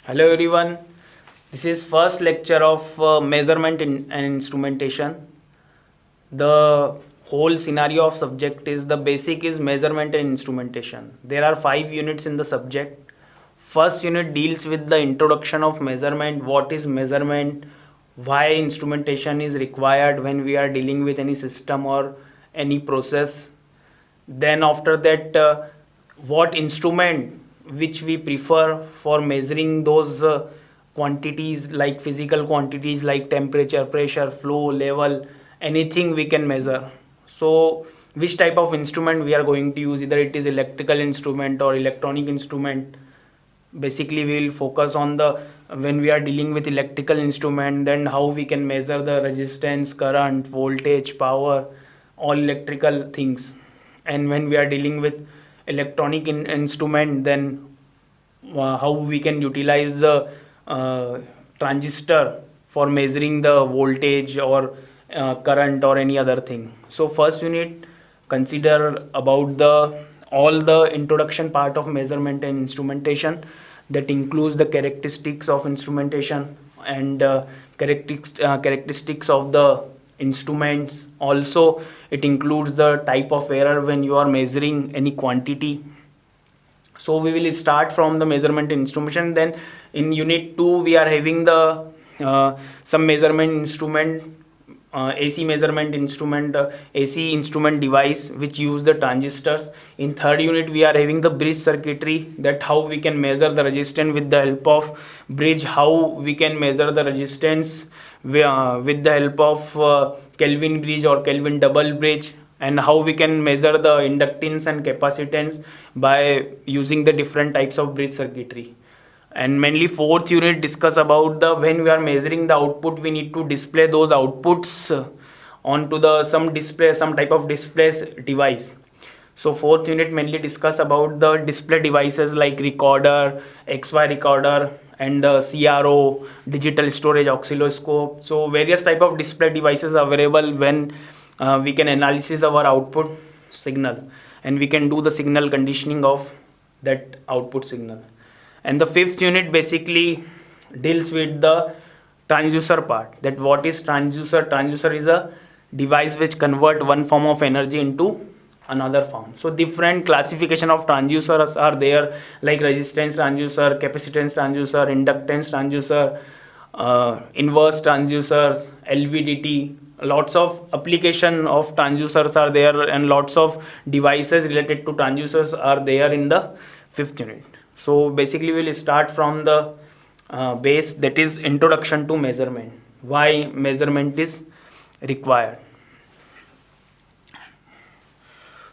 Hello everyone. This is first lecture of measurement and instrumentation. The whole scenario of subject is the basic is measurement and instrumentation. There are 5 units in the subject. First unit deals with the introduction of measurement, what is measurement, why instrumentation is required when we are dealing with any system or any process. Then after that, what instrument which we prefer for measuring those quantities, like physical quantities like temperature, pressure, flow, level, anything we can measure. So which type of instrument we are going to use, either it is electrical instrument or electronic instrument. Basically we will focus on the when we are dealing with electrical instrument, then how we can measure the resistance, current, voltage, power, all electrical things. And when we are dealing with electronic instrument, then how we can utilize the transistor for measuring the voltage or current or any other thing. So first unit consider about the all the introduction part of measurement and instrumentation, that includes the characteristics of instrumentation and characteristics of the instruments. Also it includes the type of error when you are measuring any quantity. So we will start from the measurement instrumentation. Then in unit 2 we are having the some measurement instrument, AC measurement instrument, AC instrument device which use the transistors. In third unit we are having the bridge circuitry, that how we can measure the resistance with the help of bridge, how we can measure the resistance with the help of Kelvin bridge or Kelvin double bridge, and how we can measure the inductance and capacitance by using the different types of bridge circuitry. And mainly fourth unit discuss about the when we are measuring the output, we need to display those outputs onto the some display, some type of display device. So fourth unit mainly discuss about the display devices like recorder, XY recorder, and the CRO, digital storage oscilloscope. So various type of display devices are available when we can analysis our output signal, and we can do the signal conditioning of that output signal. And the fifth unit basically deals with the transducer part, that what is transducer is a device which convert one form of energy into another form. So different classification of transducers are there, like resistance transducer, capacitance transducer, inductance transducer, inverse transducers, LVDT. Lots of application of transducers are there, and lots of devices related to transducers are there in the fifth unit. So basically we'll start from the base, that is introduction to measurement, why measurement is required.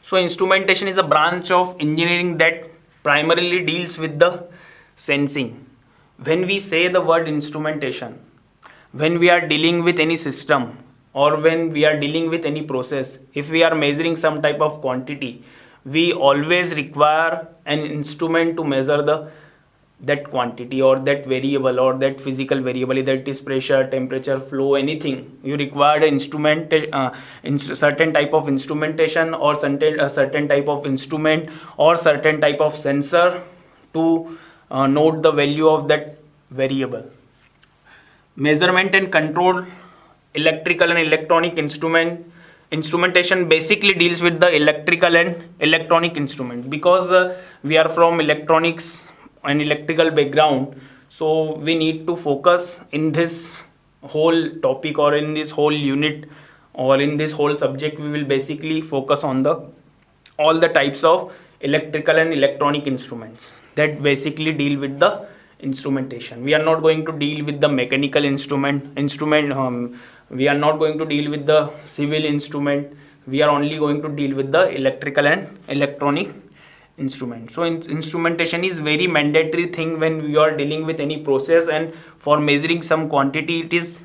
So instrumentation is a branch of engineering that primarily deals with the sensing. When we say the word instrumentation, when we are dealing with any system or when we are dealing with any process, if we are measuring some type of quantity, we always require an instrument to measure the that quantity or that variable or that physical variable, that is pressure, temperature, flow, anything. You require an instrument, certain type of instrumentation or certain type of instrument or certain type of sensor to note the value of that variable. Measurement and control, electrical and electronic instrumentation basically deals with the electrical and electronic instrument, because we are from electronics and electrical background, so we need to focus in this whole topic or in this whole unit or in this whole subject. We will basically focus on the all the types of electrical and electronic instruments that basically deal with the instrumentation. We are not going to deal with the mechanical instrument, we are not going to deal with the civil instrument. We are only going to deal with the electrical and electronic instrument. So instrumentation is very mandatory thing when we are dealing with any process, and for measuring some quantity it is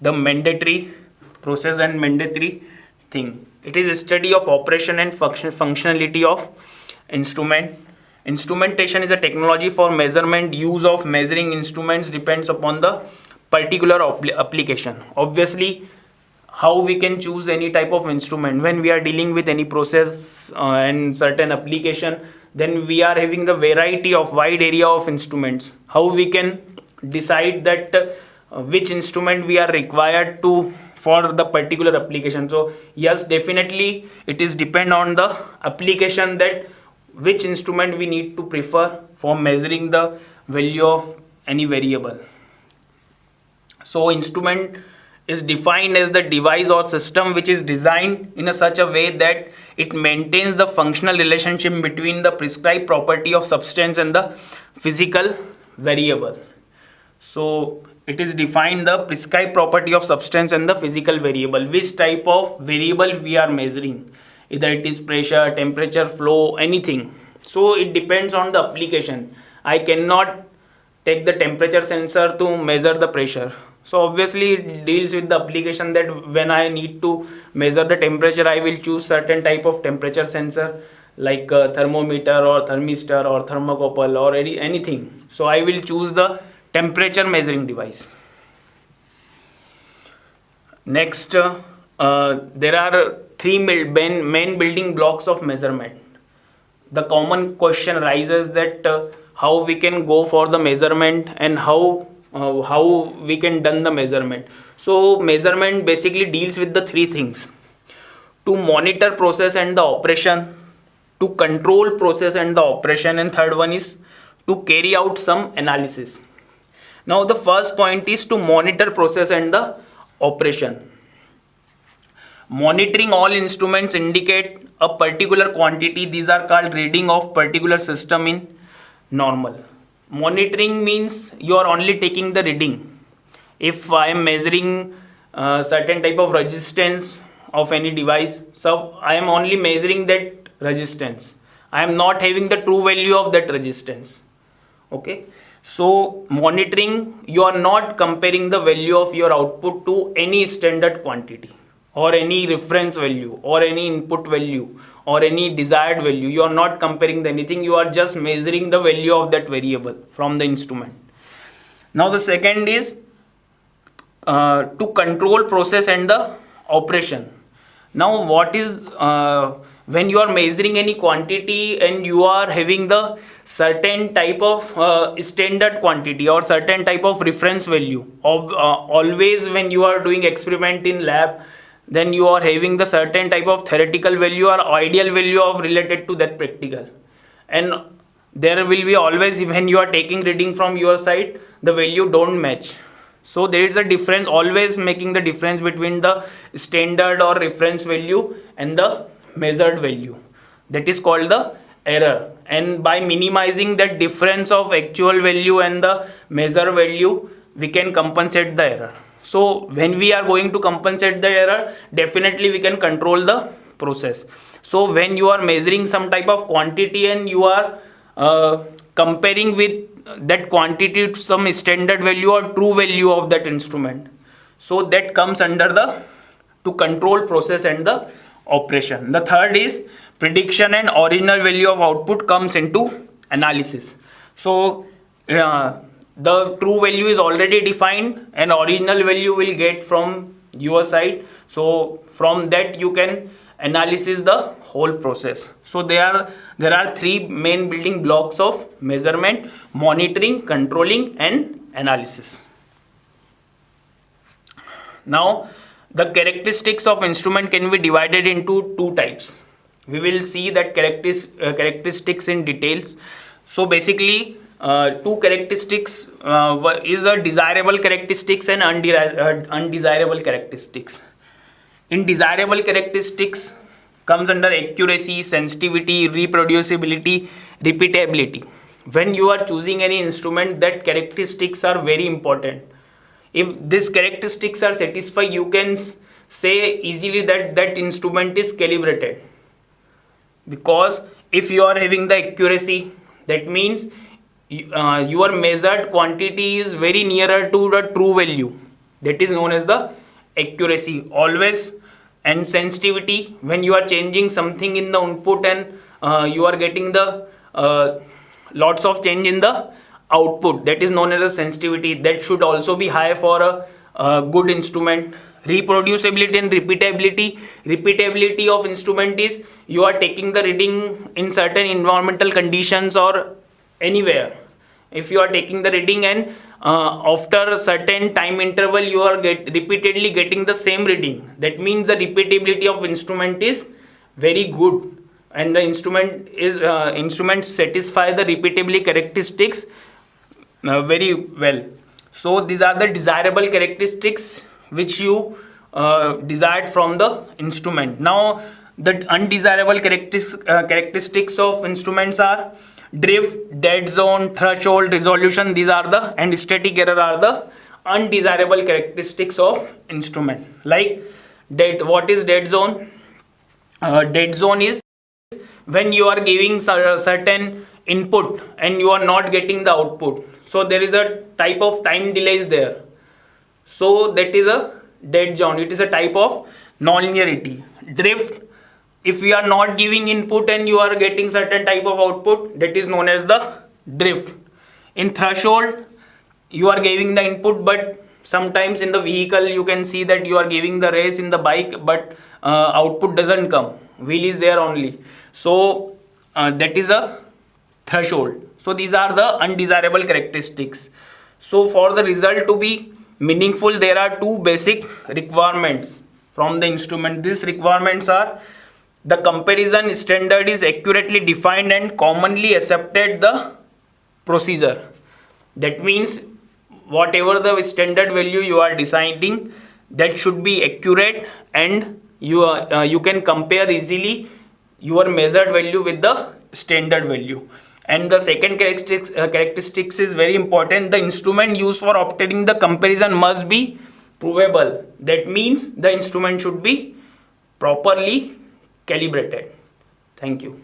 the mandatory process and mandatory thing. It is a study of operation and functionality of instrument. Instrumentation is a technology for measurement. Use of measuring instruments depends upon the particular application. Obviously, how we can choose any type of instrument when we are dealing with any process and certain application, then we are having the variety of wide area of instruments. How we can decide that which instrument we are required to for the particular application? So yes, definitely it is depend on the application that which instrument we need to prefer for measuring the value of any variable. So instrument is defined as the device or system which is designed in a such a way that it maintains the functional relationship between the prescribed property of substance and the physical variable. So it is defined the prescribed property of substance and the physical variable, which type of variable we are measuring, either it is pressure, temperature, flow, anything. So it depends on the application. I cannot take the temperature sensor to measure the pressure. So obviously it deals with the application that when I need to measure the temperature, I will choose certain type of temperature sensor like thermometer or thermistor or thermocouple or anything. So I will choose the temperature measuring device. Next, there are three main building blocks of measurement. The common question arises that how we can go for the measurement and how we can done the measurement. So measurement basically deals with the three things: to monitor process and the operation, to control process and the operation, and third one is to carry out some analysis. Now the first point is to monitor process and the operation. Monitoring all instruments indicate a particular quantity. These are called reading of particular system in normal. Monitoring means you are only taking the reading. If I am measuring certain type of resistance of any device, so I am only measuring that resistance. I am not having the true value of that resistance. Okay. So monitoring, you are not comparing the value of your output to any standard quantity or any reference value or any input value or any desired value. You are not comparing anything, you are just measuring the value of that variable from the instrument. Now the second is to control process and the operation. Now what is when you are measuring any quantity and you are having the certain type of standard quantity or certain type of reference value of always when you are doing experiment in lab, then you are having the certain type of theoretical value or ideal value of related to that practical, and there will be always, when you are taking reading from your side, the value don't match. So there is a difference, always making the difference between the standard or reference value and the measured value. That is called the error, and by minimizing that difference of actual value and the measured value, we can compensate the error. So when we are going to compensate the error, definitely we can control the process. So when you are measuring some type of quantity and you are comparing with that quantity to some standard value or true value of that instrument, so that comes under the to control process and the operation. The third is prediction and original value of output comes into analysis. So the true value is already defined and original value will get from your side. So from that you can analysis the whole process. So there are three main building blocks of measurement: monitoring, controlling, and analysis. Now the characteristics of instrument can be divided into two types. We will see that characteristics in details. So basically two characteristics is a desirable characteristics and undesirable characteristics. In desirable characteristics comes under accuracy, sensitivity, reproducibility, repeatability. When you are choosing any instrument, that characteristics are very important. If these characteristics are satisfied, you can say easily that that instrument is calibrated. Because if you are having the accuracy, that means your measured quantity is very nearer to the true value. That is known as the accuracy always. And sensitivity, when you are changing something in the input and you are getting the lots of change in the output, that is known as a sensitivity. That should also be high for a good instrument. Reproducibility and repeatability. Repeatability of instrument is you are taking the reading in certain environmental conditions or anywhere. If you are taking the reading and after a certain time interval you are repeatedly getting the same reading, that means the repeatability of instrument is very good, and the instrument satisfy the repeatability characteristics very well. So these are the desirable characteristics which you desired from the instrument. Now the undesirable characteristics of instruments are drift, dead zone, threshold, resolution. These are the, and static error are the undesirable characteristics of instrument. Like what is dead zone? Dead zone is when you are giving certain input and you are not getting the output, so there is a type of time delays there, so that is a dead zone. It is a type of nonlinearity. Drift, if we are not giving input and you are getting certain type of output, that is known as the drift. In threshold, you are giving the input, but sometimes in the vehicle you can see that you are giving the race in the bike, but output doesn't come, wheel is there only, so that is a threshold. So these are the undesirable characteristics. So for the result to be meaningful, there are two basic requirements from the instrument. These requirements are: the comparison standard is accurately defined and commonly accepted the procedure. That means whatever the standard value you are deciding, that should be accurate, and you can compare easily your measured value with the standard value. And the second characteristics is very important: the instrument used for obtaining the comparison must be provable. That means the instrument should be properly calibrated. Thank you.